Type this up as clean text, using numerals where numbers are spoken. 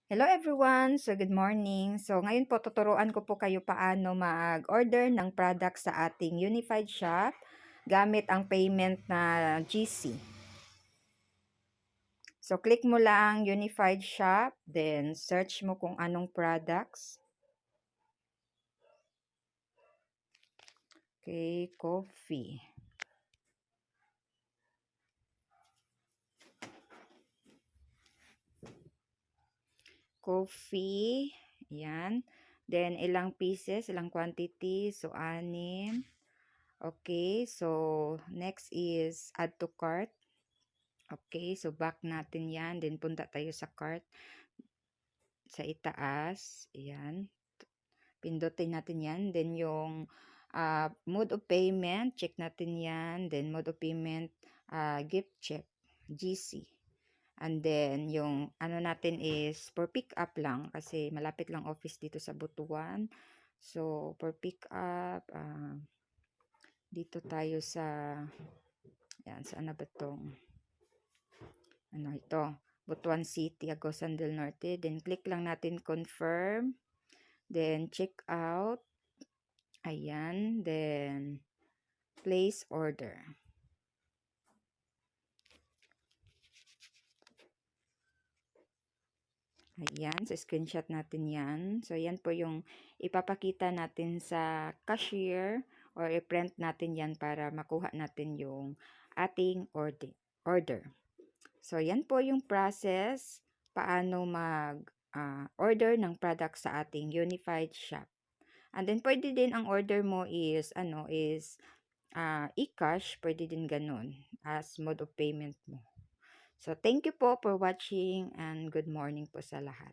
Hello everyone! So good morning. So ngayon po tuturuan ko po kayo paano mag-order ng product sa ating Unified Shop gamit ang payment na GC. So click mo lang Unified Shop, then search mo kung anong products. Okay, coffee. Coffee, yan. Then ilang pieces, ilang quantity, so 6. Okay, so next is add to cart. Okay, so back natin yan. Then punta tayo sa cart. Sa itaas. Ayan. Pindutin natin yan. Then yung mode of payment, check natin yan. Then mode of payment, gift check, GC. And then yung ano natin is for pick up lang. Kasi malapit lang office dito sa Butuan. So for pick up, dito tayo sa, yan, saan na ba itong, ano ito, Butuan City, Agusan del Norte. Then click lang natin confirm. Then check out. Ayan. Then place order. Ayan. So screenshot natin yan. So yan po yung ipapakita natin sa cashier or i-print natin yan para makuha natin yung ating order. So yan po yung process paano mag-order ng product sa ating Unified Shop. And then pwede din ang order mo is e-cash, pwede din ganun as mode of payment mo. So thank you po for watching and good morning po sa lahat.